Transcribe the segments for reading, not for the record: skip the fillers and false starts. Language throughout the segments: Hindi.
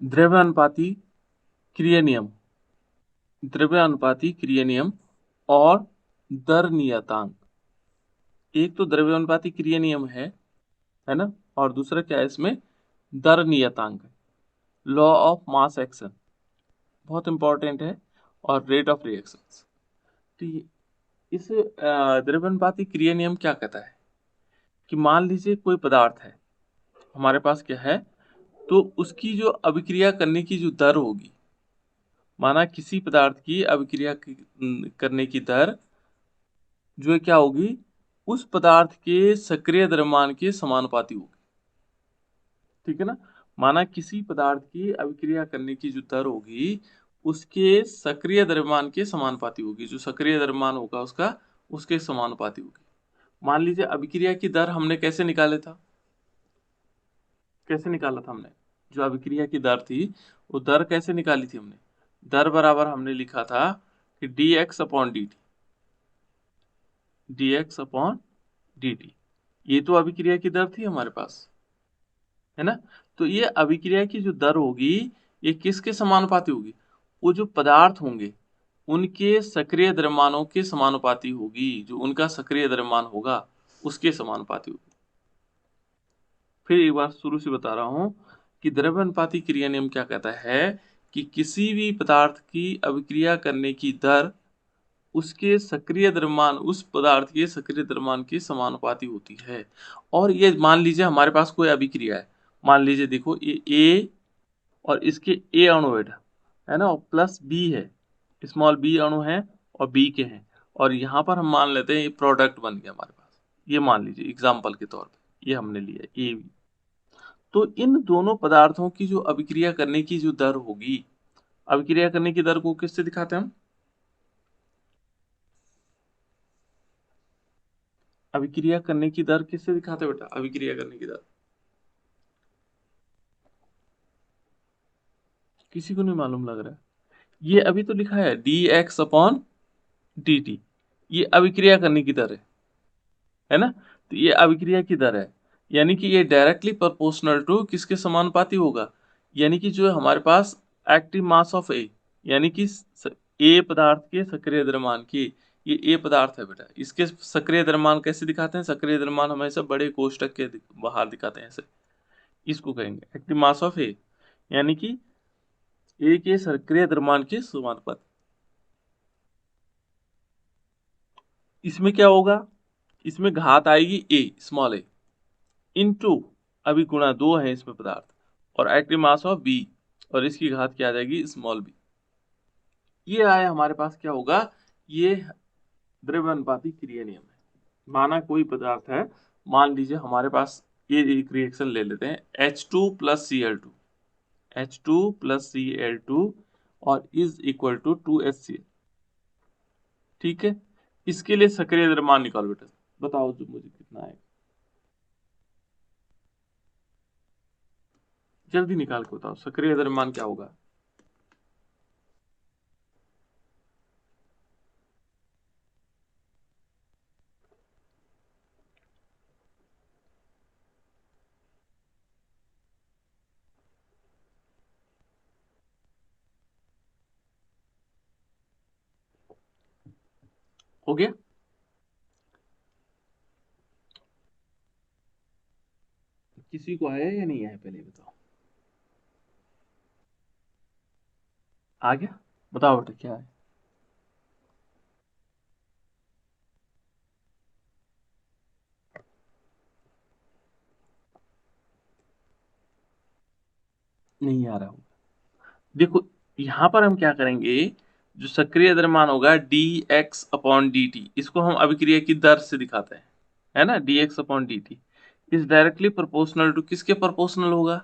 द्रव्यानुपाती क्रिया नियम, द्रव्यानुपाती क्रिया नियम और दर नियतांक। एक तो द्रव्यानुपाती क्रिया नियम है ना, और दूसरा क्या है इसमें, दर नियतांक है, लॉ ऑफ मास एक्शन, बहुत इंपॉर्टेंट है, और रेट ऑफ रिएक्शंस। तो इस द्रव्यानुपाती क्रिया नियम क्या कहता है कि मान लीजिए कोई पदार्थ है हमारे पास, क्या है, तो उसकी जो अभिक्रिया करने की जो दर होगी, माना किसी पदार्थ की अभिक्रिया करने की दर जो है क्या होगी, उस पदार्थ के सक्रिय द्रव्यमान के समानुपाती होगी। ठीक है ना, माना किसी पदार्थ की अभिक्रिया करने की जो दर होगी उसके सक्रिय द्रव्यमान के समानुपाती होगी, जो सक्रिय द्रव्यमान होगा उसका उसके समानुपाती होगी। मान लीजिए अभिक्रिया की दर हमने कैसे निकाले था, कैसे निकाला था हमने, जो अभिक्रिया की दर थी वो दर कैसे निकाली थी हमने, दर बराबर हमने लिखा था कि dx upon dt, dx upon dt, ये तो अभिक्रिया की दर थी हमारे पास, है ना। तो ये अभिक्रिया की जो दर होगी ये किसके समानुपाती होगी, वो जो पदार्थ होंगे उनके सक्रिय द्रव्यमानों के समानुपाती होगी, जो उनका सक्रिय द्रव्यमान होगा उसके समानुपाती होगी। फिर एक बार शुरू से बता रहा हूं कि द्रव्यानुपाती क्रिया नियम क्या कहता है कि किसी भी पदार्थ की अभिक्रिया करने की दर उसके सक्रिय द्रव्यमान, उस पदार्थ के सक्रिय द्रव्यमान के समानुपाती होती है। और ये मान लीजिए हमारे पास कोई अभिक्रिया मान लीजिए देखो ये ए और इसके ए अणु है ना, और प्लस बी है, स्मॉल बी अणु है और बी के हैं, और यहाँ पर हम मान लेते हैं ये प्रोडक्ट बन गया हमारे पास, ये मान लीजिए एग्जाम्पल के तौर पे ये हमने लिया ए बी। तो इन दोनों पदार्थों की जो अभिक्रिया करने की जो दर होगी, अभिक्रिया करने की दर को किससे दिखाते हैं हम, अभिक्रिया करने की दर किससे दिखाते हैं बेटा, अभिक्रिया करने की दर किसी को नहीं मालूम लग रहा है। ये अभी तो लिखा है dx अपॉन dt, ये अभिक्रिया करने की दर है ना, तो ये अभिक्रिया की दर है, यानी कि ये डायरेक्टली प्रोपोर्शनल टू किसके समानुपाती होगा, यानी कि जो है हमारे पास एक्टिव मास ऑफ ए, यानी कि ए पदार्थ के सक्रिय द्रव्यमान की, ये ए पदार्थ है बेटा, इसके सक्रिय द्रव्यमान कैसे दिखाते हैं, सक्रिय द्रव्यमान हमेशा बड़े कोष्टक के बाहर दिखाते हैं ऐसे, इसको कहेंगे एक्टिव मास ऑफ ए, यानी कि ए के सक्रिय द्रव्यमान के समानुपाती। इसमें क्या होगा, इसमें घात आएगी ए, स्मॉल ए, इनटू, अभी गुणा दो है इसमें पदार्थ, और एक्टिव मास ऑफ बी, और इसकी घात क्या आ जाएगी, स्मॉल बी। ये आया हमारे पास क्या होगा, ये द्रव्यानुपाती क्रिया नियम है। माना कोई पदार्थ है, मान लीजिए हमारे पास ये एक रिएक्शन ले लेते हैं H2 plus Cl2, H2 plus Cl2 और इज इक्वल टू 2HCl। ठीक है, इसके लिए सक्रिय द्रव्यमान निकालो बेटा, बताओ जो मुझे कितना है, जल्दी निकाल के बताओ सक्रिय द्रव्यमान क्या होगा। हो गया, किसी को आया या नहीं आया पहले बताओ, आ गया, बताओ बेटा क्या है। नहीं आ रहा होगा, देखो यहाँ पर हम क्या करेंगे, जो सक्रिय द्रव्यमान होगा dx अपॉन dt, इसको हम अभिक्रिया की दर से दिखाते हैं, है ना, dx upon dt is directly proportional to किसके प्रोपोर्शनल होगा,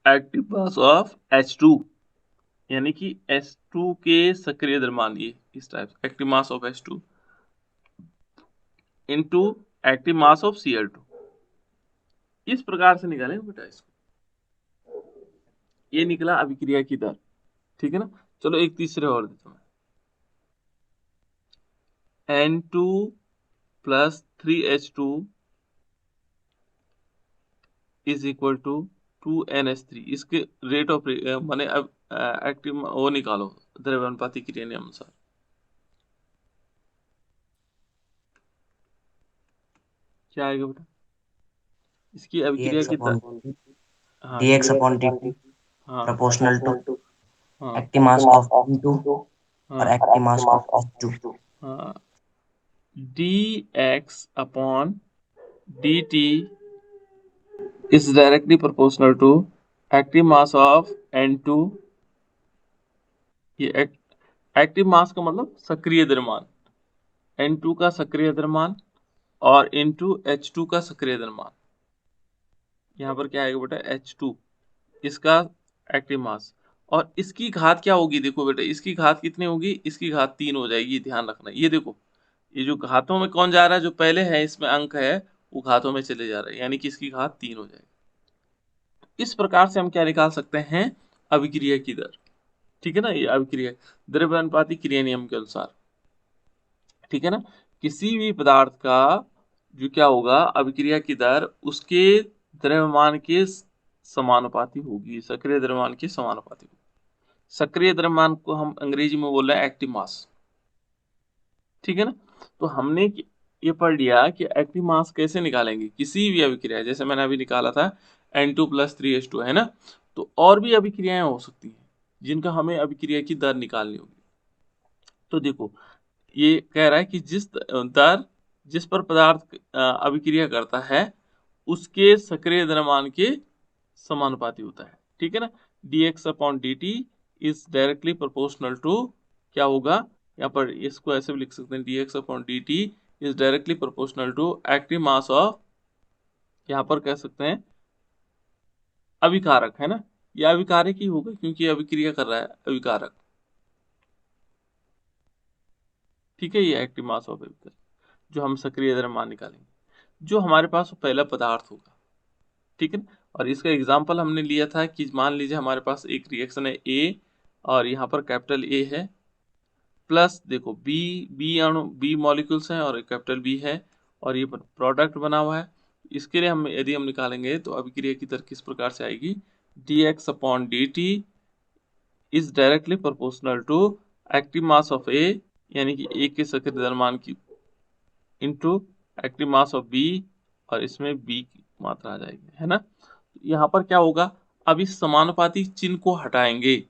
एक्टिव मास ऑफ H2, यानी कि H2 के सक्रिय द्रव्यमान, ये इस type active mass of H2 into active mass of Cl2, इस प्रकार से निकालेंगे बेटा इसको, ये निकला अभिक्रिया की दर। ठीक है ना, चलो एक तीसरे और देता हूँ, N2 plus 3H2 is equal to 2NH3, इसके रेट ऑफ माने अब एक्टिव वो निकालो द्रव्यनुपाती क्रिया नियम अनुसार। क्या आएगा बेटा? इसकी अभिक्रिया dx की upon हाँ dx dx upon upon dt dt, हाँ proportional to प्रोपोर्शनल टू, हाँ active mass active mass of of N2 N2 और हाँ और active active mass mass of of H2। H2, हाँ dx upon dt is directly proportional to active mass of N2। ये एक्टिव मास का मतलब सक्रिय द्रव्यमान, N2 का सक्रिय द्रव्यमान और इनटू H2 का सक्रिय द्रव्यमान। यहाँ पर क्या आएगा बेटा? H2 इसका एक्टिव मास, और इसकी घात क्या होगी? देखो बेटा, इसकी घात कितनी होगी? इसकी घात 3 हो जाएगी, ध्यान रखना। ये देखो, ये जो घातों में कौन जा रहा है, जो पहले है इसमें अंक है वो घातों में चले जा रहे हैं, यानी कि इसकी घात 3 हो जाएगी। इस प्रकार से हम क्या निकाल सकते हैं? अभिक्रिया की दर। ठीक है ना, ये अभिक्रिया द्रव्यानुपाती क्रिया नियम के अनुसार। ठीक है ना, किसी भी पदार्थ का जो क्या होगा, अभिक्रिया की दर उसके द्रव्यमान के समानुपाती होगी, सक्रिय द्रव्यमान के समानुपाती होगी। सक्रिय द्रव्यमान को हम अंग्रेजी में बोल रहे हैं एक्टिव मास। ठीक है ना, तो हमने ये पढ़ लिया कि एक्टिव मास कैसे निकालेंगे किसी भी अभिक्रिया, जैसे मैंने अभी निकाला था N2+3H2, है ना। तो और भी अभिक्रियाएं हो सकती हैं जिनका हमें अभिक्रिया की दर निकालनी होगी। तो देखो, ये कह रहा है कि जिस पर पदार्थ अभिक्रिया करता है उसके सक्रिय द्रव्यमान के समानुपाती होता है। ठीक है ना, dx upon dt is directly proportional to, क्या होगा यहाँ पर, इसको ऐसे भी लिख सकते हैं, dx upon dt is directly proportional to active mass of, यहाँ पर कह सकते हैं अभिकारक, है ना। ये अभिकारक ही होगा क्योंकि अभिक्रिया कर रहा है अभिकारक। ठीक है, ये एक्टिव मास ऑफ अभिकारक जो हम सक्रिय द्रव्यमान निकालेंगे, जो हमारे पास पहला पदार्थ होगा। ठीक है ना, और इसका एग्जाम्पल हमने लिया था कि मान लीजिए हमारे पास एक रिएक्शन है A, और यहाँ पर कैपिटल A है, प्लस देखो बी अणु, बी मॉलिक्यूल्स हैं और कैपिटल बी है, और ये प्रोडक्ट बना हुआ है। इसके लिए हम यदि हम निकालेंगे तो अभिक्रिया की दर किस प्रकार से आएगी? dx upon dt is directly proportional to active mass of A, यानी कि A के सक्रिय द्रव्यमान की into active mass of B, और इसमें B की मात्रा आ जाएगी, है ना। यहाँ पर क्या होगा? अब इस समानुपाती चिन्ह को हटाएंगे,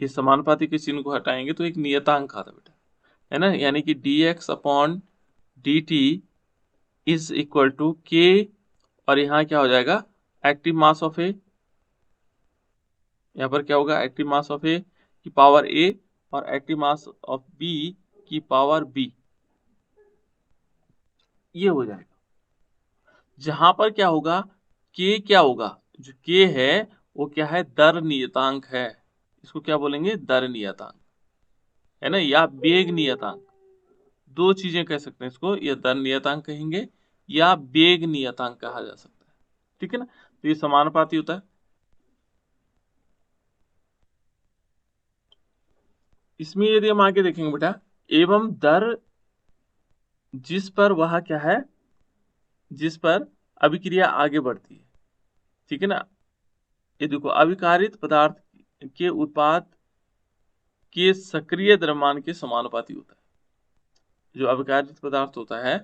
इस समानुपाती के चिन्ह को हटाएंगे तो एक नियतांक आता बेटा, है ना, यानी कि dx upon dt is equal to k, और यहाँ क्या हो जाएगा? एक्टिव मास ऑफ ए, यहाँ पर क्या होगा? एक्टिव मास ऑफ ए की पावर a और एक्टिव मास ऑफ b की पावर b, ये हो जाएगा। जहां पर क्या होगा? k क्या होगा? जो k है वो क्या है? दर नियतांक है। इसको क्या बोलेंगे? दर नियतांक, है ना, या वेग नियतांक। दो चीजें कह सकते हैं इसको, या दर नियतांक कहेंगे या वेग नियतांक कहा जा सकता है। ठीक है ना, तो ये समानुपाती होता है। इसमें यदि हम आगे देखेंगे बेटा, एवं दर जिस पर वह क्या है, जिस पर अभिक्रिया आगे बढ़ती है। ठीक है ना, ये देखो, अभिकारित पदार्थ के उत्पाद के सक्रिय द्रव्यमान के समानुपाती होता है। जो अभिकारित पदार्थ होता है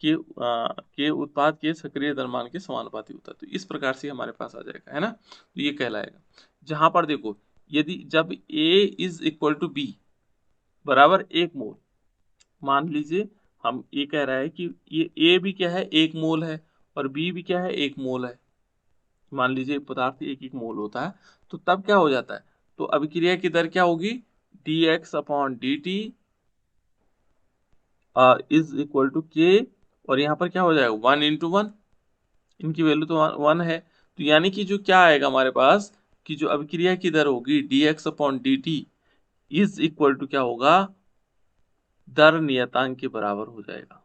के उत्पाद के सक्रिय द्रव्यमान के समानुपाती होता है। तो इस प्रकार से हमारे पास आ जाएगा, है ना, तो ये कहलाएगा। जहां पर देखो, यदि जब A is equal to B बराबर 1 मोल, मान लीजिए हम ये कह रहा है कि ये A भी क्या है? 1 मोल है, और B भी क्या है? 1 मोल है। मान लीजिए पदार्थ 1 1 मोल होता है, तो तब क्या हो जाता है? तो अभिक्रिया की दर क्या होगी? dx upon dt is equal to k, और यहाँ पर क्या हो जाएगा? 1 × 1, इनकी वैल्यू तो 1 है। तो यानी कि जो क्या आएगा हमारे पास, कि जो अभिक्रिया की दर होगी dx upon dt is equal to क्या होगा? दर नियतांक के बराबर हो जाएगा।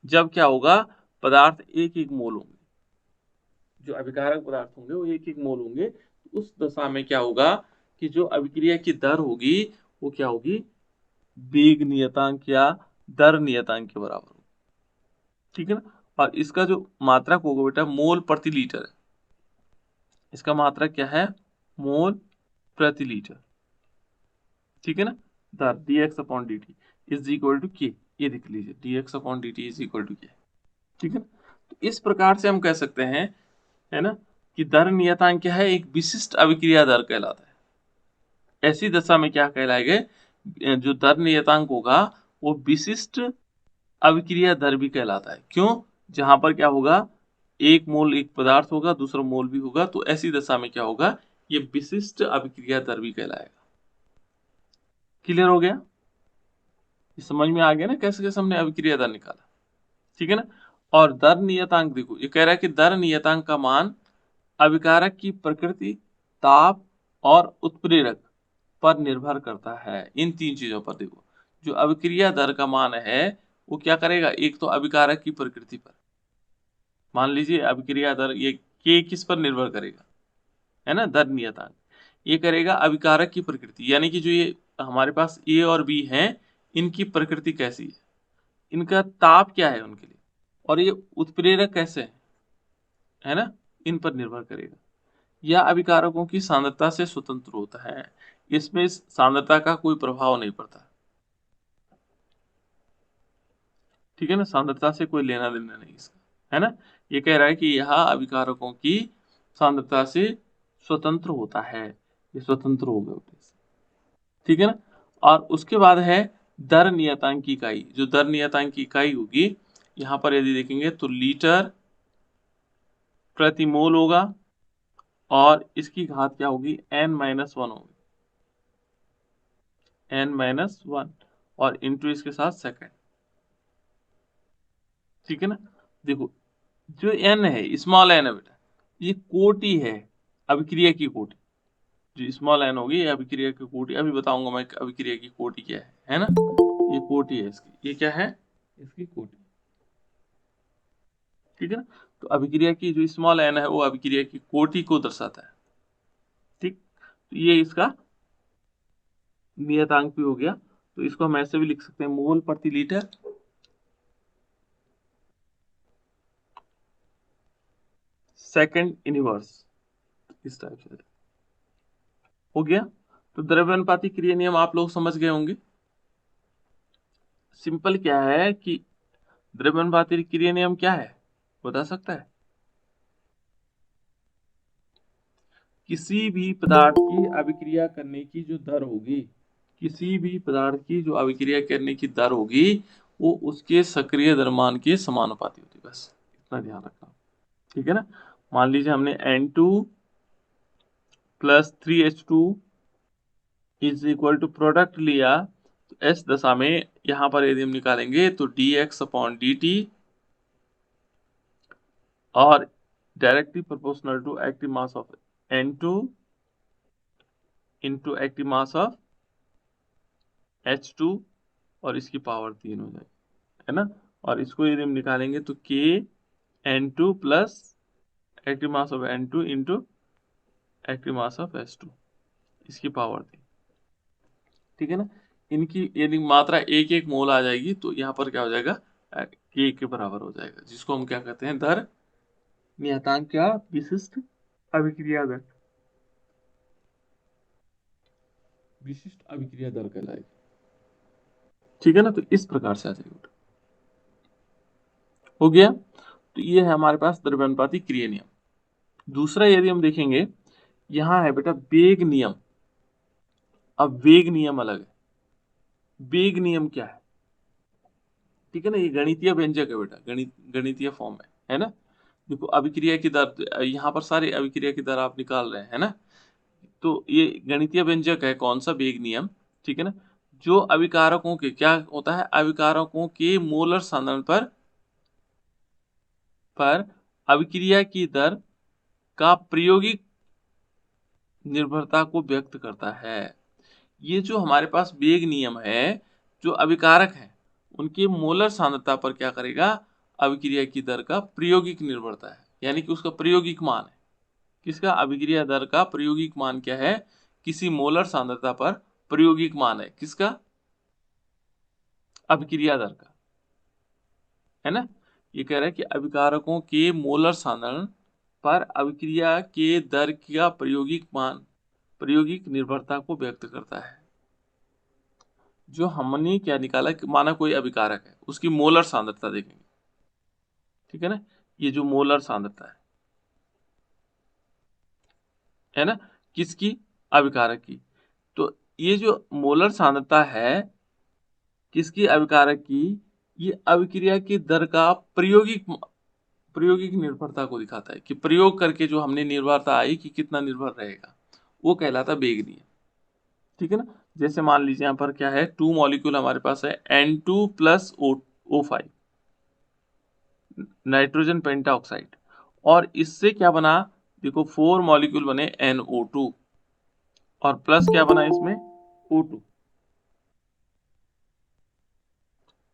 जब क्या होगा? पदार्थ 1 1 मोल होंगे, जो अभिकारक पदार्थ होंगे वो 1 1 मोल होंगे। तो उस दशा में क्या होगा कि जो अभिक्रिया की दर होगी वो क्या होगी? वेग नियतांक या दर नियतांक के बराबर होगी। ठीक है ना, और इसका जो मात्रक होगा बेटा मोल प्रति लीटर है। इसका मात्रक क्या है, मोल प्रति लीटर, ठीक है ना। दर dx upon dt is equal to k, ये देख लीजिए dx upon dt is equal to k, ठीक है ना। तो इस प्रकार से हम कह सकते हैं, है ना, कि दर नियतांक क्या है, एक विशिष्ट अभिक्रिया दर कहलाता है। ऐसी दशा में क्या कहलाएगा, जो दर नियतांक होगा वो विशिष्ट अभिक्रिया दर भी कहलाता है। क्यों, जहां पर क्या होगा, एक मोल एक पदार्थ होगा, दूसरा मोल भी होगा, तो ऐसी दशा में क्या होगा, ये विशिष्ट अभिक्रिया दर भी कहलाएगा। क्लियर हो गया, ये समझ में आ गया ना कैसे कैसे हमने अभिक्रिया दर निकाला, ठीक है ना। और दर नियतांक देखो, ये कह रहा है कि दर नियतांक का मान अभिकारक की प्रकृति, ताप और उत्प्रेरक पर निर्भर करता है। इन तीन चीजों पर देखो, जो अभिक्रिया दर का मान है वो क्या करेगा, एक तो अभिकारक की प्रकृति पर, मान लीजिए अभिक्रिया दर ये के किस पर निर्भर करेगा, है ना, दर नियतांक, ये करेगा अभिकारक की प्रकृति, यानी कि जो ये हमारे पास ए और बी हैं, इनकी प्रकृति कैसी है, इनका ताप क्या है उनके लिए, और ये उत्प्रेरक कैसे है ना, इन पर निर्भर करेगा। यह अभिकारकों की सांद्रता से स्वतंत्र होता है, इसमें इस सांद्रता का कोई प्रभाव नहीं पड़ता, ठीक है ना, सांद्रता से कोई लेना देना नहीं इसका, है ना। ये कह रहा है कि यह अभिकारकों की सांद्रता से स्वतंत्र होता है, ये स्वतंत्र हो गए होते हैं, ठीक है ना। और उसके बाद है दर नियतांक की इकाई, जो दर नियतांक की इकाई होगी, यहाँ पर यदि देखेंगे तो लीटर प्रति मोल होगा, और इसकी घात क्या होगी, n-1 होगी, n-1, और इंटू इसके साथ सेकंड, ठीक है ना। देखो जो n है, स्मॉल n है बेटा, ये कोटि है, अभिक्रिया की कोटि, जो स्मॉल n होगी ये अभिक्रिया की कोटि, अभी बताऊंगा मैं अभिक्रिया की कोटि क्या है ना, ये कोटि है इसकी, ये क्या है, इसकी कोटि, ठीक है ना। तो अभिक्रिया की जो स्मॉल n है वो अभिक्रिया की कोटि को दर्शाता है, ठीक। तो ये इसका नियतांक भी हो गया, तो इसको हम ऐसे भी लिख सकते हैं, मोल प्रति लीटर सेकंड इनवर्स, इस टाइप से हो गया। तो द्रव्यानुपाती क्रिया नियम आप लोग समझ गए होंगे। सिंपल क्या है कि द्रव्यानुपाती क्रिया नियम क्या है, बता सकता है, किसी भी पदार्थ की अभिक्रिया करने की जो दर होगी, किसी भी पदार्थ की जो अभिक्रिया करने की दर होगी, वो उसके सक्रिय द्रव्यमान के समानुपाती होती है, बस इतना ध्यान रखना, ठीक है ना। मान लीजिए हमने N2 plus 3H2 is equal to product लिया, तो S दशा में यहाँ पर यदि हम निकालेंगे तो dx अपॉन dt, और directly proportional to active mass of N2 into active mass of H2, और इसकी पावर 3 हो जाएगी, है ना। और इसको यदि हम निकालेंगे तो K N2 plus active mass of N2 into active mass of H2, इसकी पावर 3, ठीक है ना। इनकी यदि मात्रा एक एक मोल आ जाएगी तो यहाँ पर क्या हो जाएगा, K के बराबर हो जाएगा, जिसको हम क्या कहते हैं, दर नियतांक क्या, विशिष्ट अभिक्रिया दर, विशिष्ट अभिक्रिया दर कहलाएगी, ठीक है ना। तो इस प्रकार से आ जाएगा, हो गया। तो ये है हमारे पास द्रव्यानुपाती क्रिया नियम। दूसरा यदि हम देखेंगे, यहाँ है बेटा वेग नियम। अब वेग नियम अलग है, वेग नियम क्या है, ठीक है ना, ये गणितीय व्यंजक है बेटा, गणितीय फॉर्म है ना। देखो अभिक्रिया की दर, यहाँ पर सारे अभिक्रिया की दर आप निकाल रहे हैं ना, तो ये गणितीय व्यंजक है, कौन सा, वेग नियम, ठीक है ना। जो अभिकारकों के क्या होता है, अभिकारकों के मोलर सांद्रण पर अभिक्रिया की दर का प्रायोगिक निर्भरता को व्यक्त करता है। ये जो हमारे पास वेग नियम है, जो अभिकारक है उनकी मोलर सांद्रता पर क्या करेगा, अभिक्रिया की दर का प्रायोगिक निर्भरता है, यानी कि उसका प्रायोगिक मान है, किसका, अभिक्रिया दर का प्रायोगिक मान क्या है, किसी मोलर सांद्रता पर प्रायोगिक मान है, किसका, अभिक्रिया दर का, है ना। ये कह रहा है कि अभिकारकों के मोलर सांद्रण पर अभिक्रिया के दर का प्रायोगिक मान प्रायोगिक निर्भरता को व्यक्त करता है। जो हमने क्या निकाला कि माना कोई अभिकारक है, उसकी मोलर सांद्रता देखेंगे, ठीक है ना, ये जो मोलर सांद्रता है ना, किसकी, अभिकारक की। तो ये जो मोलर सांद्रता है किसकी, अभिकारक की, ये अभिक्रिया की दर का प्रायोगिक निर्भरता को दिखाता है कि प्रयोग करके जो हमने निर्भरता आई कि कितना निर्भर रहेगा, वो कहलाता वेग नियम, ठीक है ना। जैसे मान लीजिए यहाँ पर क्या है, 2 मॉलिक्यूल हमारे पास है N2 plus O5 nitrogen pentoxide, और इससे क्या बना, देखो 4 मॉलिक्यूल बने NO2 और प्लस क्या बना इसमें O2,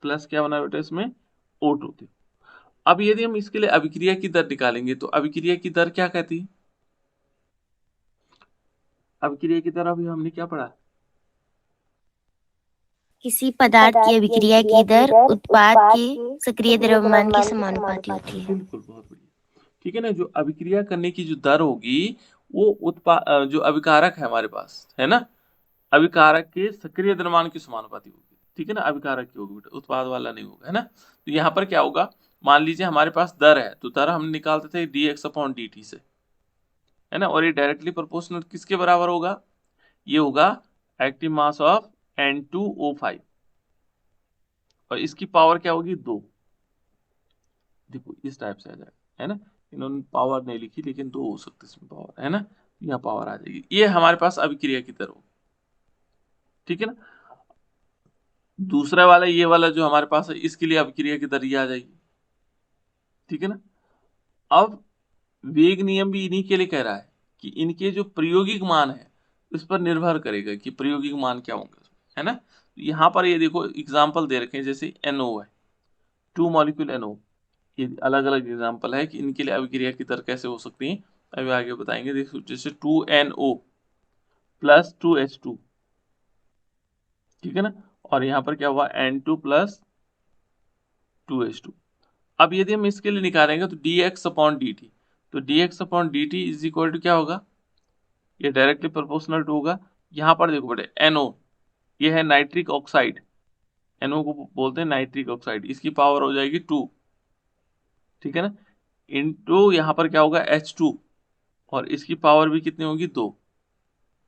प्लस क्या बना बेटा इसमें O2 थी। अब यदि हम इसके लिए अभिक्रिया की दर निकालेंगे तो अभिक्रिया की दर क्या कहती है, अभिक्रिया की दर अभी हमने क्या पढ़ा, किसी पदार्थ की अभिक्रिया की दर उत्पाद के सक्रिय द्रव्यमान के समानुपाती होती है। बिल्कुल, बहुत बढ़िया, ठीक है ना। जो अभिक्रिया करने की जो दर होगी वो जो अभिकारक है हमारे पास है ना, अभिकारक के सक्रिय द्रव्यमान के समानुपाती होगी, ठीक है ना, अभिकारक की होगी बेटा, उत्पाद वाला नहीं होगा, है ना। तो यहाँ पर क्या होगा, मान लीजिए हमारे पास दर है, तो दर हम निकालते थे dx/dt से, है ना, और ये डायरेक्टली प्रोपोर्शनल किसके बराबर होगा, ये होगा एक्टिव मास ऑफ N2O5 और इसकी पावर क्या होगी 2, देखो इस टाइप से आ जाएगा, है ना, इन्होंने पावर नहीं लिखी लेकिन 2 हो सकते इसमें पावर, है ना, यहाँ पावर आ जाएगी, ये हमारे पास अभिक्रिया की तरह होगी, ठीक है ना। दूसरा वाला ये वाला जो हमारे पास है इसके लिए अभिक्रिया की दर ये आ जाएगी, ठीक है ना। अब वेग नियम भी इन्हीं के लिए कह रहा है कि इनके जो प्रायोगिक मान है उस पर निर्भर करेगा कि प्रायोगिक मान क्या होंगे, है ना। यहाँ पर ये देखो एग्जाम्पल दे रखे हैं, जैसे NO है, 2 मॉलिक्यूल NO, ये अलग अलग एग्जाम्पल है कि इनके लिए अभिक्रिया की दर कैसे हो सकती है, अभी आगे बताएंगे। देखो जैसे 2NO प्लस 2H2, ठीक है ना, और यहाँ पर क्या हुआ N2 प्लस 2H2। अब यदि हम इसके लिए निकालेंगे तो dx/dt, तो dx/dt इज इक्वल टू क्या होगा, ये डायरेक्टली प्रोपोर्शनल टू होगा। यहाँ पर देखो बेटे NO, ये है नाइट्रिक ऑक्साइड, NO को बोलते हैं नाइट्रिक ऑक्साइड, इसकी पावर हो जाएगी 2, ठीक है ना, इनटू यहाँ पर क्या होगा H2 और इसकी पावर भी कितनी होगी 2,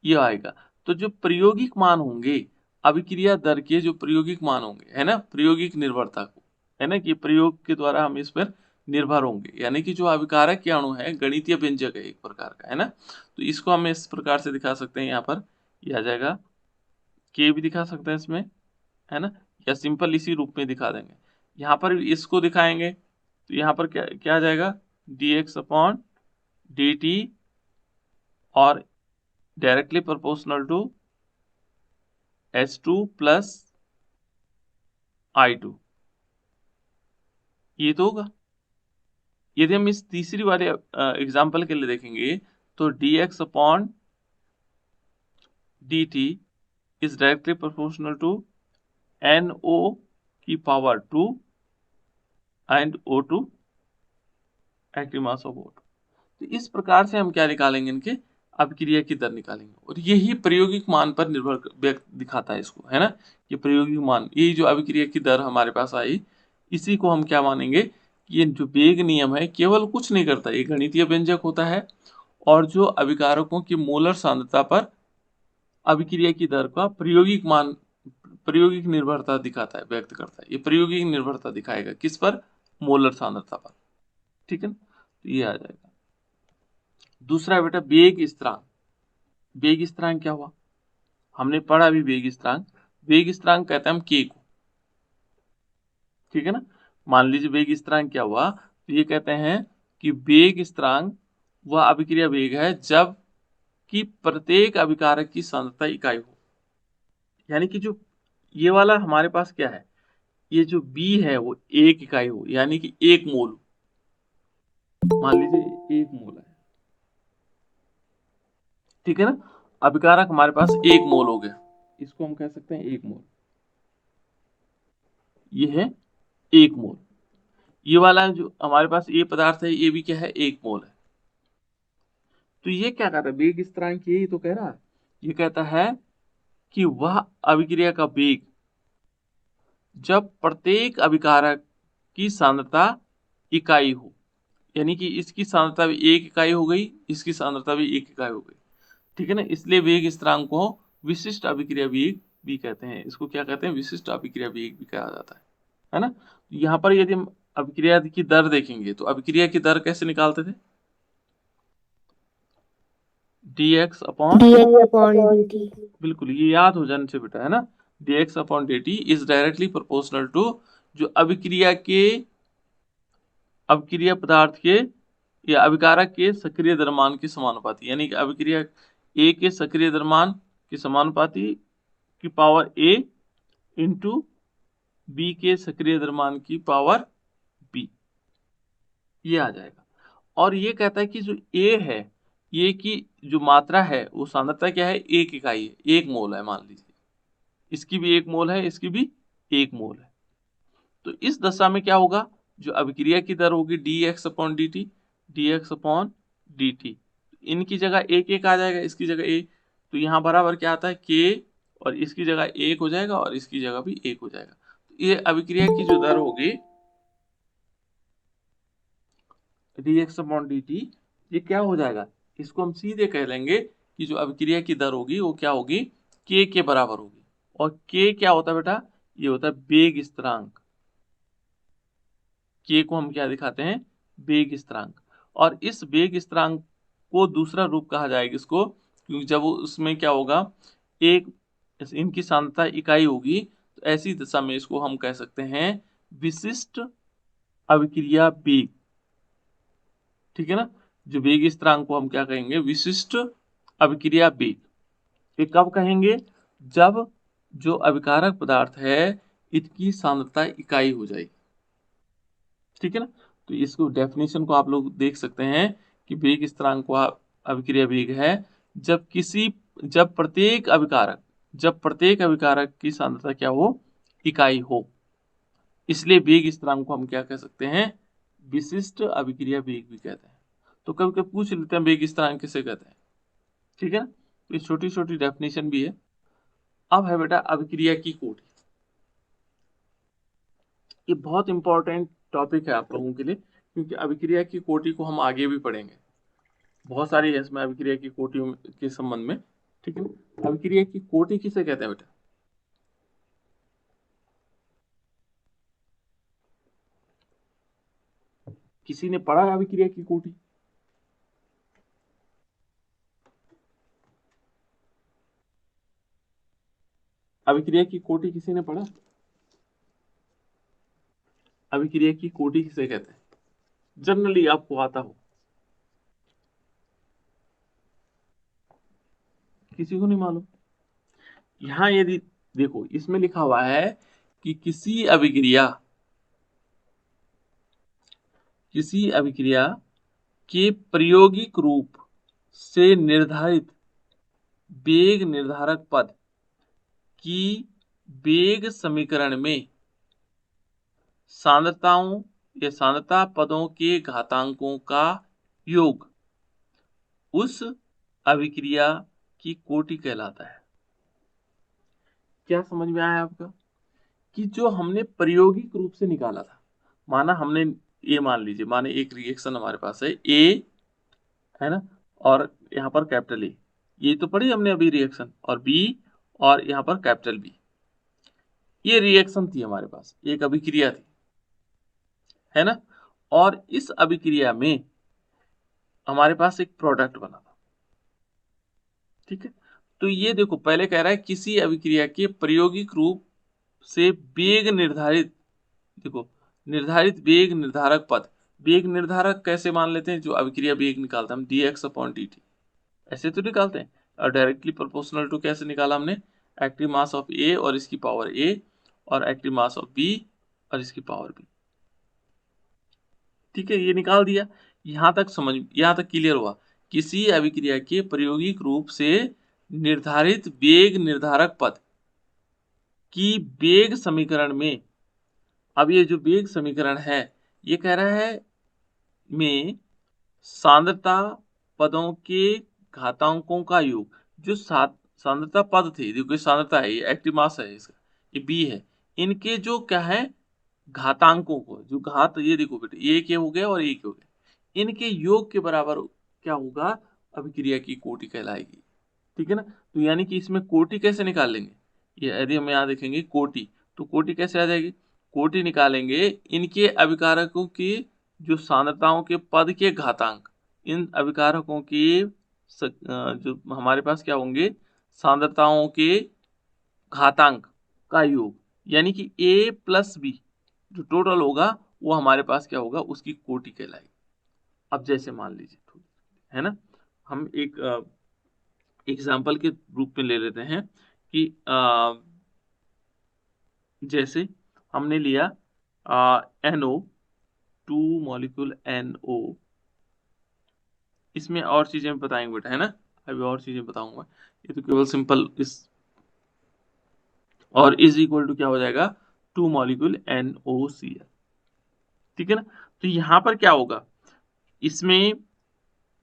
ये आएगा। तो जो प्रायोगिक मान होंगे अभिक्रिया दर के, जो प्रायोगिक मान होंगे, है ना, प्रायोगिक निर्भरता को, है ना, कि प्रयोग के द्वारा हम इस पर निर्भर होंगे, यानी कि जो अभिकारक के अणु है गणितीय व्यंजक है एक प्रकार का, है ना। तो इसको हम इस प्रकार से दिखा सकते हैं, यहाँ पर ये आ जाएगा के भी दिखा सकते हैं इसमें, है ना, या सिंपल इसी रूप में दिखा देंगे। यहाँ पर इसको दिखाएंगे तो यहाँ पर क्या क्या आ जाएगा, dx/dt और directly proportional to H2 plus I2, ये तो होगा। यदि हम इस तीसरी वाले एग्जाम्पल के लिए देखेंगे तो dx/dt is directly proportional to NO की power 2 and O2 active mass of O2। तो इस प्रकार से हम क्या निकालेंगे, इनके अभिक्रिया की दर निकालेंगे, और यही प्रायोगिक मान पर निर्भर दिखाता है इसको, है ना, कि प्रायोगिक मान, यही जो अभिक्रिया की दर हमारे पास आई, इसी को हम क्या मानेंगे कि ये जो वेग नियम है केवल कुछ नहीं करता, ये गणितीय व्यंजक होता है और जो अभिकारकों की मोलर सांद्रता पर अभिक्रिया की दर का प्रायोगिक मान, प्रायोगिक निर्भरता दिखाता है, व्यक्त करता है। ये प्रायोगिक निर्भरता दिखाएगा किस पर, मोलर सांद्रता पर, ठीक है ना। तो ये आ जाएगा। दूसरा बेटा वेग स्थिरांक, वेग स्थिरांक क्या हुआ, हमने पढ़ा अभी वेग स्थिरांक, वेग स्थिरांक कहते हैं हम के को, ठीक है ना। मान लीजिए वेग स्थिरांक क्या हुआ, तो ये कहते हैं कि वेग स्थिरांक वह अभिक्रिया वेग है जब कि प्रत्येक अभिकारक की सांद्रता इकाई हो, यानी कि जो ये वाला हमारे पास क्या है, ये जो बी है वो 1 इकाई हो, यानी कि 1 मोल, मान लीजिए 1 मोल है, ठीक है ना, अभिकारक हमारे पास 1 मोल हो गया, इसको हम कह सकते हैं 1 मोल, ये है 1 मोल। ये वाला जो हमारे पास ये पदार्थ है ये भी क्या है 1 मोल है, तो ये क्या कहता है, वेग स्थिरांक यही तो कह रहा है। ये कहता है कि वह अभिक्रिया का वेग जब प्रत्येक अभिकारक की सांद्रता इकाई हो, यानी कि इसकी सांद्रता भी 1 इकाई हो गई, इसकी सांद्रता भी 1 इकाई हो गई, ठीक है ना। इसलिए वेग स्थिरांक को विशिष्ट अभिक्रिया वेग भी कहते हैं। इसको क्या कहते हैं, विशिष्ट अभिक्रिया वेग भी कहा जाता है ना। यहाँ पर यदि हम अभिक्रिया की दर देखेंगे तो अभिक्रिया की दर कैसे निकालते थे, dx अपॉन dt। बिल्कुल ये याद हो जाने से बेटा, है ना। dx upon dt is directly proportional to जो अभिक्रिया पदार्थ के या अभिकारक के सक्रिय द्रव्यमान के समानुपाती, यानी कि अभिक्रिया ए के सक्रिय द्रव्यमान के समानुपाती की पावर ए इंटू बी के सक्रिय द्रव्यमान की पावर बी, ये आ जाएगा। और ये कहता है कि जो ए है, ये की जो मात्रा है वो सांद्रता क्या है, 1 इकाई है, 1 मोल है मान लीजिए, इसकी भी 1 मोल है, इसकी भी 1 मोल है। तो इस दशा में क्या होगा, जो अभिक्रिया की दर होगी dx upon dt, dx upon dt, इनकी जगह 1 1 आ जाएगा, इसकी जगह a, तो यहाँ बराबर क्या आता है k, और इसकी जगह 1 हो जाएगा और इसकी जगह भी 1 हो जाएगा। तो ये अभिक्रिया की जो दर होगी dx अपॉन dt, ये क्या हो जाएगा, इसको हम सीधे कह लेंगे कि जो अभिक्रिया की दर होगी वो क्या होगी, k के बराबर होगी। और k क्या होता है बेटा, ये होता है वेग स्थिरांक। k को हम क्या दिखाते हैं, वेग स्थिरांक। और इस वेग स्थिरांक को दूसरा रूप कहा जाएगा इसको, क्योंकि जब उसमें क्या होगा, एक इनकी सांद्रता इकाई होगी, तो ऐसी दशा में इसको हम कह सकते हैं विशिष्ट अभिक्रिया वेग, ठीक है ना। जो वेग स्थिरांक को हम क्या कहेंगे, विशिष्ट अभिक्रिया वेग। ये कब कहेंगे, जब जो अभिकारक पदार्थ है इसकी सांद्रता इकाई हो जाएगी, ठीक है ना। तो इसको डेफिनेशन को आप लोग देख सकते हैं कि वेग स्थिरांक को अभिक्रिया वेग है जब प्रत्येक अभिकारक की सांद्रता क्या हो, इकाई हो। इसलिए वेग स्थिरांक को हम क्या कह सकते हैं, विशिष्ट अभिक्रिया वेग भी कहते हैं। तो कभी कभी पूछ लेते हैं वेग स्थिरांक किसे कहते हैं, ठीक है ना। तो ये छोटी छोटी डेफिनेशन भी है। अब है बेटा अभिक्रिया की कोटि। ये बहुत इंपॉर्टेंट टॉपिक है आप लोगों के लिए, क्योंकि अभिक्रिया की कोटि को हम आगे भी पढ़ेंगे। बहुत सारी है इसमें अभिक्रिया की कोटियों के संबंध में, ठीक है। अभिक्रिया की कोटि किसे कहते हैं बेटा, किसी ने पढ़ा है अभिक्रिया की कोटि, अभिक्रिया की कोटि किसी ने पढ़ा, अभिक्रिया की कोटि किसे कहते हैं, जनरली आपको आता हो, किसी को नहीं मालूम। यहां यदि देखो इसमें लिखा हुआ है कि किसी अभिक्रिया के प्रायोगिक रूप से निर्धारित वेग निर्धारक पद की वेग समीकरण में सांद्रताओं या सांद्रता पदों के घातांकों का योग उस अभिक्रिया की कोटि कहलाता है। क्या समझ में आया आपका, कि जो हमने प्रायोगिक रूप से निकाला था, माना हमने ये मान लीजिए, माने एक रिएक्शन हमारे पास है ए, है ना, और यहाँ पर कैपिटल ए, ये तो पढ़ी हमने अभी रिएक्शन, और बी, और यहाँ पर कैपिटल बी, ये रिएक्शन थी हमारे पास, एक अभिक्रिया थी, है ना। और इस अभिक्रिया में हमारे पास एक प्रोडक्ट बना था, ठीक है। तो ये देखो पहले कह रहा है किसी अभिक्रिया के प्रायोगिक रूप से वेग निर्धारित, देखो निर्धारित वेग निर्धारक पद, वेग निर्धारक कैसे मान लेते हैं, जो अभिक्रिया वेग निकालते हैं हम dx अपॉन dt, ऐसे तो निकालते हैं। और डायरेक्टली प्रोपोर्शनल टू कैसे निकाला हमने, एक्टिव मास ऑफ ए और इसकी पावर a, और एक्टिव मास ऑफ b और इसकी पावर b, ठीक है, ये निकाल दिया। यहां तक क्लियर हुआ। किसी अभिक्रिया के प्रायोगिक रूप से निर्धारित वेग निर्धारक पद की वेग समीकरण में, अब ये जो वेग समीकरण है ये कह रहा है में सांद्रता पदों के घातांकों का योग, जो सांद्रता पद थे, देखो सांद्रता है, ये एक्टिव मास है इसका, ये बी है, इनके जो क्या है घातांकों को, जो घात, ये देखो बेटे, ये क्या हो गया और ये क्या हो गया, इनके योग के बराबर क्या होगा, अभिक्रिया की कोटि कहलाएगी। ठीक है ना। तो यानी कि इसमें कोटि कैसे निकाल लेंगे, ये यदि हम यहाँ देखेंगे कोटि, तो कोटि कैसे आ जाएगी, कोटि निकालेंगे इनके अभिकारकों की जो सांद्रताओं के पद के घातांक, इन अभिकारकों की जो हमारे पास क्या होंगे, सांद्रताओं के घातांक का योग, यानी कि a प्लस बी जो टोटल होगा वो हमारे पास क्या होगा, उसकी कोटि कहलाएगी। अब जैसे मान लीजिए, है ना, हम एक एग्जाम्पल के रूप में ले लेते हैं कि जैसे हमने लिया NO, 2 मॉलिक्यूल NO, इसमें और चीजें बताएंगे बेटा, है ना, अभी और चीजें बताऊंगा, ये तो केवल सिंपल इस, और इज इक्वल टू क्या हो जाएगा, 2 मॉलिक्यूल NOCl। ठीक है ना। तो यहाँ पर क्या होगा, इसमें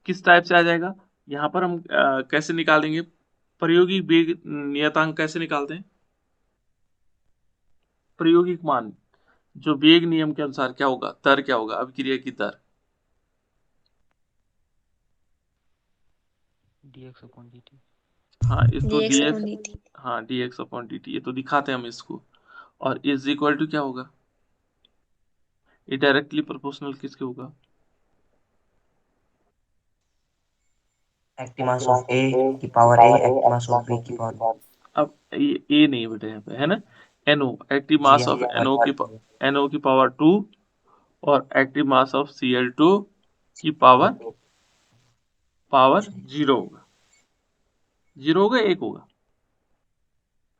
किस टाइप से आ जाएगा, यहाँ पर हम कैसे निकालेंगे, प्रायोगिक वेग नियतांक कैसे निकालते हैं, प्रायोगिक मान, जो वेग नियम के अनुसार क्या होगा, दर क्या होगा, अभिक्रिया की दर, dx upon dt। हाँ इसको dx dx, upon dt। हाँ dx अपॉन dt, ये तो दिखाते हैं हम इसको, और इज इक्वल टू क्या होगा, ये डायरेक्टली प्रोपोर्शनल किसके होगा, एक्टिव मास ऑफ a की power a, active mass of b की पावर b। अब ये नहीं है बेटा यहाँ पे, है ना, NO, एक्टिव जी मास हाँ ऑफ NO की पावर 2 और एक्टिव मास ऑफ Cl2 की पावर 0 होगा, 0 होगा, 1 होगा,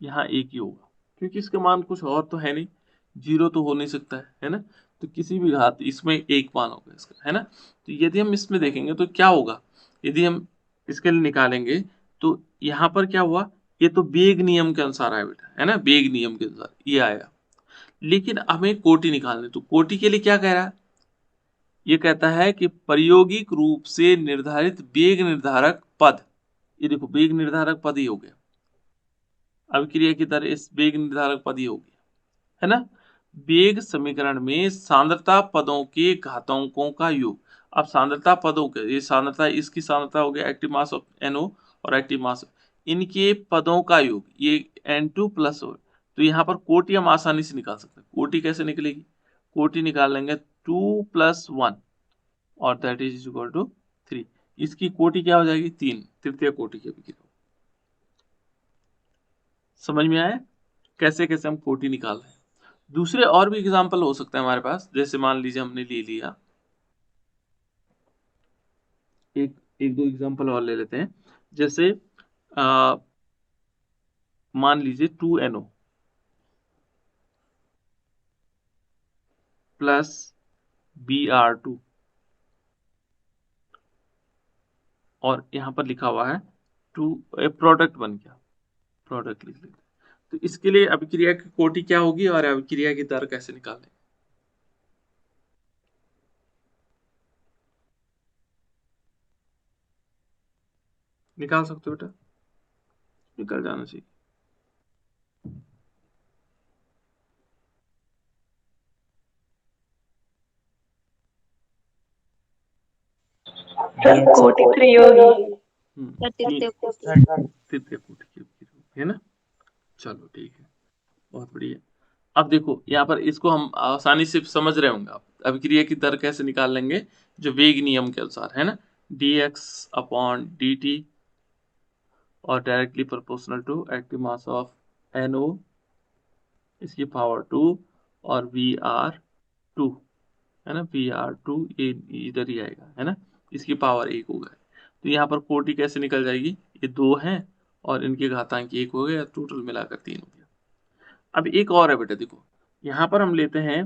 यहाँ 1 ही होगा, क्योंकि इसका मान कुछ और तो है नहीं, 0 तो हो नहीं सकता है ना, तो किसी भी घात इसमें 1 मान होगा इसका, है ना। तो यदि हम इसमें देखेंगे तो क्या होगा, यदि हम इसके लिए निकालेंगे तो यहाँ पर क्या हुआ, ये तो वेग नियम के अनुसार आया बेटा, है ना, वेग नियम के अनुसार ये आया, लेकिन हमें कोटि निकालनी, तो कोटि के लिए क्या कह रहा है, ये कहता है कि प्रायोगिक रूप से निर्धारित वेग निर्धारक पद, ये देखो वेग निर्धारक पद ही हो गया, अभिक्रिया की दर इस वेग निर्धारक पद ही हो गया, है ना। वेग समीकरण में सांद्रता पदों के घातांकों का योग, अब सांद्रता पदों के, ये सांद्रता, इसकी सांद्रता हो गया एक्टिव मास ऑफ NO और एक्टिव मास, इनके पदों का योग, ये N2 प्लस हो, तो यहाँ पर कोटि हम आसानी से निकाल सकते हैं, कोटि कैसे निकलेगी, कोटि निकाल लेंगे 2 + 1 और दैट इज इक्वल टू 3, इसकी कोटि क्या हो जाएगी, 3, तृतीय कोटि की अभिक्रिया। समझ में आया कैसे कैसे हम कोटि निकाल रहे हैं। दूसरे और भी एग्जाम्पल हो सकते हैं हमारे पास, जैसे मान लीजिए हमने ले लिया एक एक दो एग्जाम्पल और ले लेते हैं, जैसे मान लीजिए 2NO प्लस Br2, और यहाँ पर लिखा हुआ है 2, प्रोडक्ट बन गया, प्रोडक्ट लिख लेते हैं। तो इसके लिए अभिक्रिया की कोटि क्या होगी और अभिक्रिया की दर कैसे निकालें, निकाल सकते हो बेटा, निकल जाना चाहिए। सर कोटि 3 होगी। तृतीय कोटि। तृतीय कोटि की अभिक्रिया, है ना। चलो ठीक है, बहुत बढ़िया। अब देखो यहाँ पर इसको हम आसानी से समझ रहे होंगे आप, अभिक्रिया की दर कैसे निकाल लेंगे, जो वेग नियम के अनुसार, है ना, dx अपॉन dt और directly proportional to active mass of NO, इसकी पावर 2 और Vr2, है ना, Vr2 ये इधर ही आएगा, है ना, इसकी पावर 1 होगा। तो यहाँ पर कोटि कैसे निकल जाएगी, ये 2 हैं और इनके घातांक 1 हो गया, टोटल मिलाकर 3 हो गया। अब एक और है बेटा, देखो यहाँ पर हम लेते हैं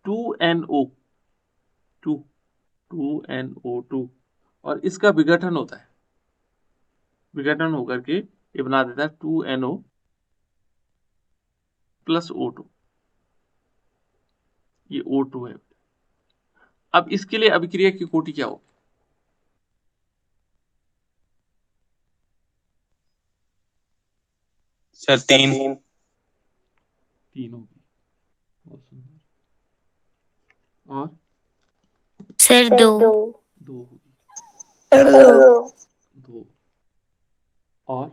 2NO, 2NO2 और इसका विघटन होता है, विघटन होकर के ये बना देता है 2NO प्लस O2, ये O2 है। अब इसके लिए अभिक्रिया की कोटि क्या होगी, सर 3। 3 होगी। बहुत सुंदर। और सर 2। 2 होगी। सर 2। 2 और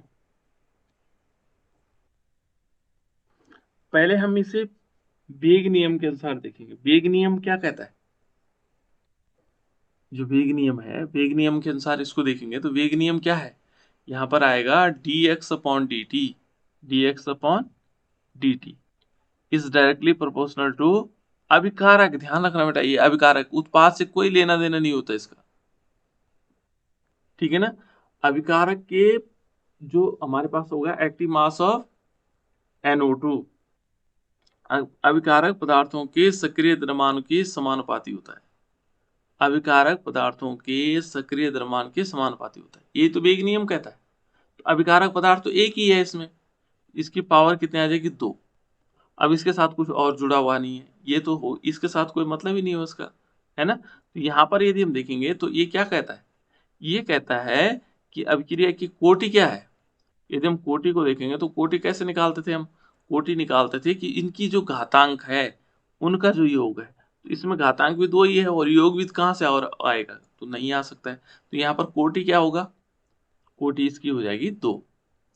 पहले हम इसे वेग नियम के अनुसार देखेंगे। वेग नियम क्या कहता है? जो वेग नियम है, वेग नियम के अनुसार इसको देखेंगे तो वेग नियम क्या है? यहाँ पर आएगा dx upon dt, dx upon dt is directly proportional to अभिकारक। ध्यान रखना बेटा, ये अभिकारक, उत्पाद से कोई लेना देना नहीं होता इसका, ठीक है ना। अभिकारक के जो हमारे पास होगा एक्टिव मास ऑफ NO2 अभिकारक पदार्थों के सक्रिय द्रव्यमान के समानुपाती होता है। अभिकारक पदार्थों के सक्रिय द्रव्यमान के समानुपाती होता है, ये तो वेग नियम कहता है। तो अभिकारक पदार्थ तो एक ही है, इसमें इसकी पावर कितनी आ जाएगी? 2। अब इसके साथ कुछ और जुड़ा हुआ नहीं है, ये तो हो, इसके साथ कोई मतलब ही नहीं है उसका, है ना। तो यहाँ पर यदि हम देखेंगे तो ये क्या कहता है? ये कहता है कि अभिक्रिया की कोटि क्या है। यदि हम कोटि को देखेंगे तो कोटि कैसे निकालते थे हम? कोटि निकालते थे कि इनकी जो घातांक है उनका जो योग है, तो इसमें घातांक भी 2 ही है और योग भी कहाँ से और आएगा? तो नहीं आ सकता है। तो यहाँ पर कोटि क्या होगा? कोटि इसकी हो जाएगी 2।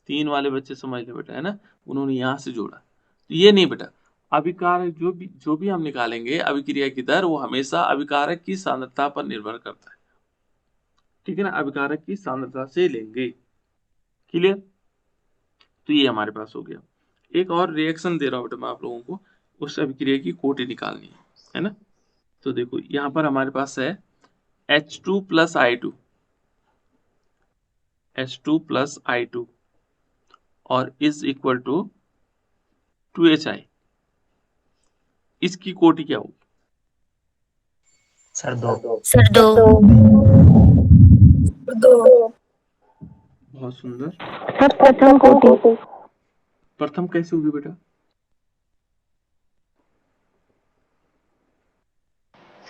3 वाले बच्चे समझ ले बेटा, है ना, उन्होंने यहाँ से जोड़ा। तो ये नहीं बेटा, अभिकारक जो भी हम निकालेंगे अभिक्रिया की दर, वो हमेशा अभिकारक की सांद्रता पर निर्भर करता है, ठीक है ना, अभिकारक की सांद्रता से लेंगे। क्लियर? तो ये हमारे पास हो गया। एक और रिएक्शन दे रहा हूँ बेटा मैं आप लोगों को, उस अभिक्रिया की कोटि निकालनी है ना। तो देखो यहाँ पर हमारे पास है H2 plus I2, H2 plus I2 और इज इक्वल टू 2HI। इसकी कोटि क्या होगी? सर 2। सर 2। बहुत सुंदर। सर प्रथम कोटि। प्रथम कैसे होगी बेटा?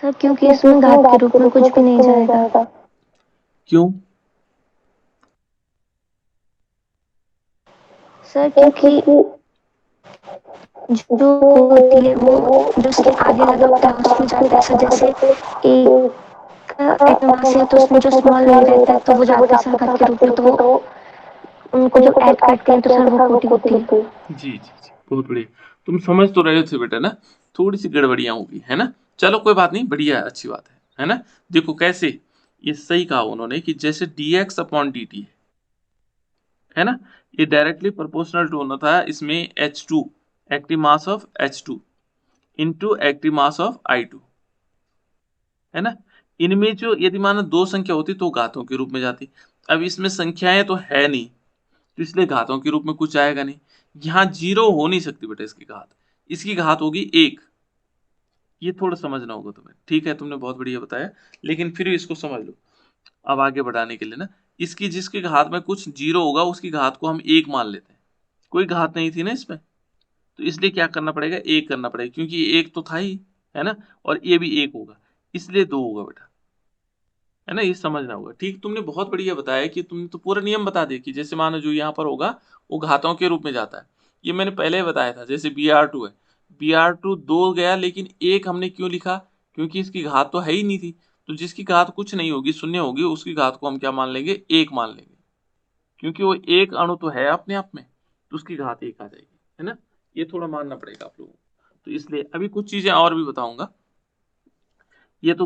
सर क्योंकि इसमें घात के रूप में कुछ भी नहीं जाएगा। क्यों? सर क्योंकि जो होती है वो जो उसके आगे लगा होता है उसमें जाता है। सर जैसे एक एटमास है तो उसमें जो स्मॉल नहीं रहता है तो वो जाता है सर घात के रूप में, तो वो उनको जब ऐड करते हैं तो सर वो कोटि होती है। जी जी जी, बहुत बढ़िया। तुम समझ तो रहे थे बेटा ना, थोड़ी सी गड़बड़ियां होगी, है ना। चलो कोई बात नहीं, बढ़िया है, अच्छी बात है ना। देखो कैसे, ये सही कहा उन्होंने कि जैसे dx अपॉन dt है ना, ये डायरेक्टली प्रोपोर्शनल टू होना था इसमें H2 active mass of H2 into active mass of I2, है ना। इनमें जो यदि मानो 2 संख्या होती तो घातों के रूप में जाती। अब इसमें संख्याएं तो है नहीं, तो इसलिए घातों के रूप में कुछ आएगा नहीं। यहाँ 0 हो नहीं सकती बेटा इसकी घात, इसकी घात होगी 1। ये थोड़ा समझना होगा तुम्हें, ठीक है, तुमने बहुत बढ़िया बताया, लेकिन फिर भी इसको समझ लो। अब आगे बढ़ाने के लिए ना, इसकी जिसके घात में कुछ 0 होगा उसकी घात को हम 1 मान लेते हैं। कोई घात नहीं थी ना इसमें, तो इसलिए क्या करना पड़ेगा? 1 करना पड़ेगा, क्योंकि 1 तो था ही, है ना, और ये भी 1 होगा, इसलिए 2 होगा बेटा, है ना। ये समझना होगा। ठीक, तुमने बहुत बढ़िया बताया कि तुमने तो पूरा नियम बता दिया कि जैसे मानो जो यहाँ पर होगा वो घातों के रूप में जाता है। ये मैंने पहले ही बताया था। जैसे Br2 है, Br2 2 गया, लेकिन 1 हमने क्यों लिखा? क्योंकि इसकी घात तो है ही नहीं थी। तो जिसकी घात कुछ नहीं होगी, शून्य होगी, उसकी घात को हम क्या मान लेंगे? 1 मान लेंगे, क्योंकि वो एक अणु तो है अपने आप में, तो उसकी घात 1 आ जाएगी, है ना। ये थोड़ा मानना पड़ेगा आप लोगों को। तो इसलिए अभी कुछ चीजें और भी बताऊंगा। ये तो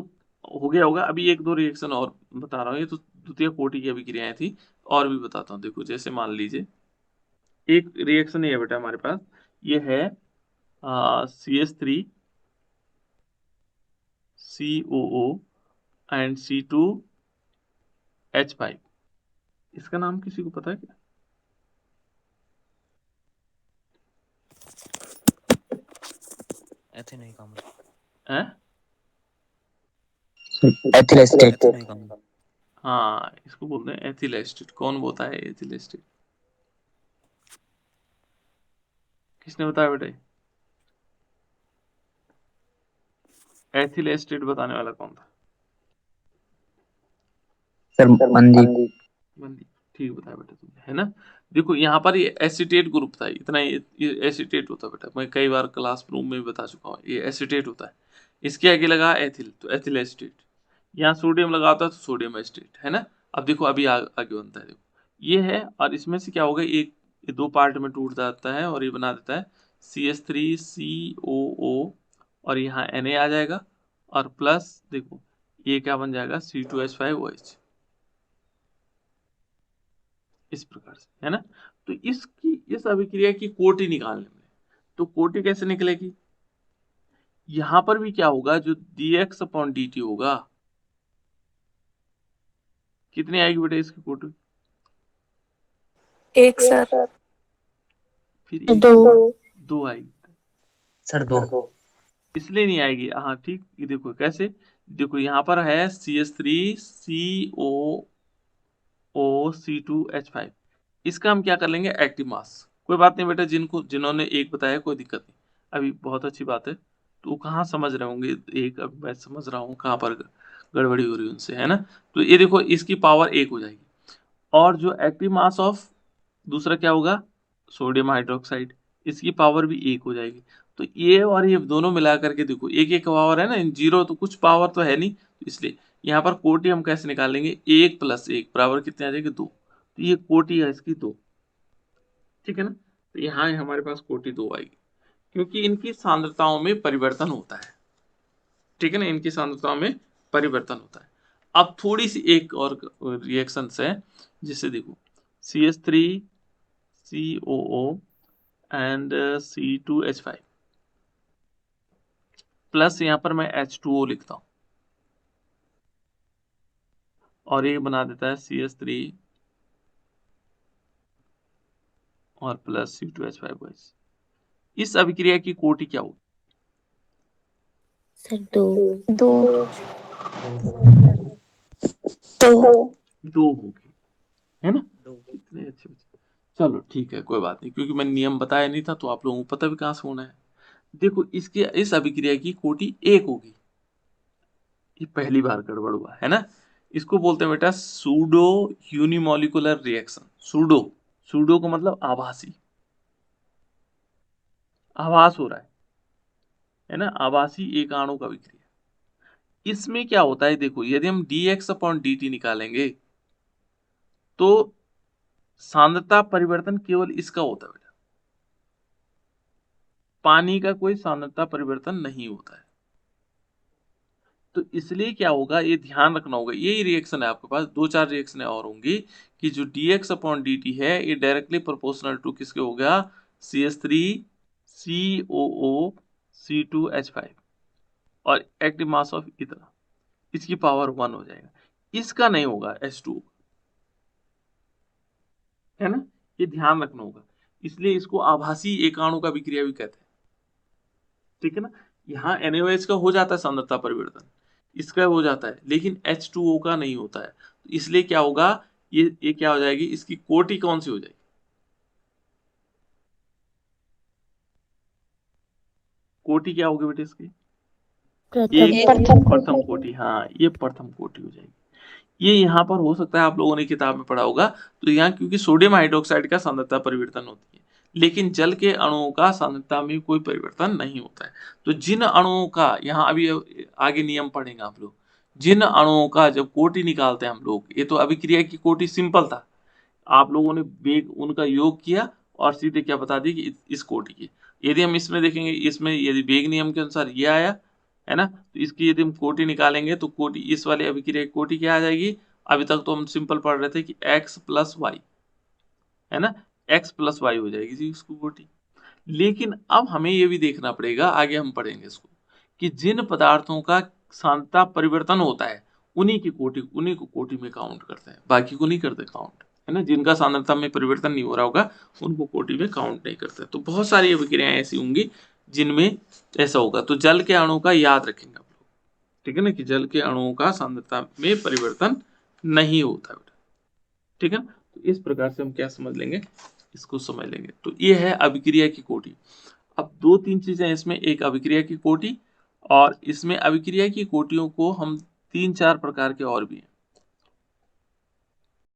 हो गया होगा। अभी 1-2 रिएक्शन और बता रहा हूँ, ये तो द्वितीय कोटि की अभिक्रियाएं थी, और भी बताता हूँ। देखो जैसे मान लीजिए एक रिएक्शन ये है बेटा हमारे पास, ये है CH3 COO एंड C2H5। इसका नाम किसी को पता है क्या? हैं? Ethyl estate. हाँ, इसको बोलते हैं एथिल एस्टेट। कौन बोलता है एथिल एस्टेट? किसने बताया बेटा? एथिल एस्टेट बताने वाला कौन था? सर मनदीप। मंदी। ठीक बताया बेटा तुमने, है ना। देखो यहाँ पर ये एसीटेट ग्रुप था, इतना ये एसीटेट होता है बेटा, मैं कई बार क्लास रूम में भी बता चुका हूँ, ये एसीटेट होता है। इसके आगे लगा एथिल, तो एथिल एसीटेट। यहाँ सोडियम लगा होता है तो सोडियम एसीटेट, है ना। अब देखो अभी आगे बनता है, देखो ये है, और इसमें से क्या होगा, एक ये दो पार्ट में टूट जाता है और ये बना देता है CH3COO, और यहाँ Na आ जाएगा, और प्लस देखो ये क्या बन जाएगा, C2H5OH, इस प्रकार से, है ना। तो इसकी इस अभिक्रिया की कोटि निकालने में, तो कोटि कैसे निकलेगी, यहां पर भी क्या होगा, जो dx/dt होगा, कितनी आएगी बेटा इसकी कोटि, एक सर। फिर दो। दो आएगी, सर 2। इसलिए नहीं आएगी, हाँ ठीक, ये देखो कैसे, देखो यहाँ पर है CH3COO, C2H5, इसका हम क्या कर लेंगे, एक्टिव मास। कोई बात नहीं बेटा, जिन्होंने एक बताया कोई दिक्कत नहीं, अभी बहुत अच्छी बात है। तो कहाँ समझ रहे होंगे, एक अब मैं समझ रहा हूँ कहाँ पर गड़बड़ी हो रही है उनसे, है ना। तो ये देखो इसकी पावर 1 हो जाएगी, और जो एक्टिव मास ऑफ दूसरा क्या होगा, सोडियम हाइड्रोक्साइड, इसकी पावर भी 1 हो जाएगी। तो ये और ये दोनों मिला करके देखो एक एक पावर है ना, इन जीरो तो कुछ पावर तो है नहीं, तो इसलिए यहाँ पर कोटि हम कैसे निकालेंगे, 1 + 1 बराबर कितने आ जाएगी, 2। तो ये कोटि है इसकी 2, ठीक है ना। तो यहाँ हमारे पास कोटि 2 आएगी, क्योंकि इनकी सांद्रताओं में परिवर्तन होता है, ठीक है ना, इनकी सांद्रताओं में परिवर्तन होता है। अब थोड़ी सी एक और रिएक्शन है, जिससे देखो CH3COO एंड C2H5 प्लस यहाँ पर मैं H2O लिखता हूँ, और ये बना देता है CH3 और प्लस C2H5OH। इस अभिक्रिया की कोटि क्या होगी, सर दो। दो। दो होगी, है ना। कितने अच्छे बच्चे, चलो ठीक है, कोई बात नहीं, क्योंकि मैंने नियम बताया नहीं था तो आप लोगों को पता भी कहाँ से होना है। देखो इसके इस अभिक्रिया की कोटि 1 होगी, ये पहली बार गड़बड़ हुआ है ना। इसको बोलते हैं बेटा pseudo unimolecular reaction. Pseudo, pseudo का मतलब आभासी, आभास हो रहा है ना, आभासी एक आणु का अभिक्रिया। इसमें क्या होता है, देखो यदि हम dx/dt निकालेंगे तो सांद्रता परिवर्तन केवल इसका होता है बेटा, पानी का कोई सांद्रता परिवर्तन नहीं होता है। तो इसलिए क्या होगा, ये ध्यान रखना होगा, यही रिएक्शन है आपके पास, 2-4 रिएक्शन और होंगी कि जो dx/dt है ये डायरेक्टली प्रोपोर्शनल टू किसके हो गया, CH3COO C2H5, और एक्टिव मास ऑफ इतना, इसकी पावर 1 हो जाएगा, इसका नहीं होगा H2O, है ना, ये ध्यान रखना होगा। इसलिए इसको आभासी एकाणु का विक्रिया भी कहते हैं, ठीक है ना। यहाँ NaOH का हो जाता है सांद्रता परिवर्तन, इसका हो जाता है, लेकिन H2O का नहीं होता है। तो इसलिए क्या होगा, ये क्या हो जाएगी, इसकी कोटि कौन सी हो जाएगी, कोटि क्या होगी बेटे इसकी, प्रथम कोटि, हाँ ये प्रथम कोटि हो जाएगी। ये यहाँ पर हो सकता है आप लोगों ने किताब में पढ़ा होगा, तो यहाँ क्योंकि सोडियम हाइड्रोक्साइड का सांद्रता परिवर्तन होती है, लेकिन जल के अणुओं का सांद्रता में कोई परिवर्तन नहीं होता है। तो जिन अणुओं का, यहाँ अभी आगे नियम पढ़ेंगे आप लोग, जिन अणुओं का जब कोटि निकालते हैं हम लोग, ये तो अभिक्रिया की कोटि सिंपल था, आप लोगों ने वेग उनका योग किया और सीधे क्या बता दी कि इस कोटि की। यदि हम इसमें देखेंगे, इसमें यदि वेग नियम के अनुसार ये आया है ना, तो इसकी यदि हम कोटि निकालेंगे तो कोटि, इस वाले अभिक्रिया की कोटि क्या आ जाएगी, अभी तक तो हम सिंपल पढ़ रहे थे कि x + y, है ना, x + y हो जाएगी जी इसको कोटि। लेकिन अब हमें ये भी देखना पड़ेगा, आगे हम पढ़ेंगे इसको, कि जिन पदार्थों का सांद्रता परिवर्तन होता है उन्हीं को कोटि में काउंट करते हैं, बाकी को नहीं करते काउंट, है ना। जिनका सांद्रता में परिवर्तन नहीं हो रहा होगा उनको कोटि में काउंट नहीं करते। तो बहुत सारी अभिक्रियाएं ऐसी होंगी जिनमें ऐसा होगा। तो जल के अणु का याद रखेंगे आप लोग, ठीक है ना, कि जल के अणुओं का सांद्रता में परिवर्तन नहीं होता बेटा, ठीक है। तो इस प्रकार से हम क्या समझ लेंगे, इसको समझ लेंगे। तो ये है अभिक्रिया की कोटि। अब 2-3 चीजें इसमें, एक अभिक्रिया की कोटि, और इसमें अभिक्रिया की कोटियों को हम 3-4 प्रकार के और भी हैं,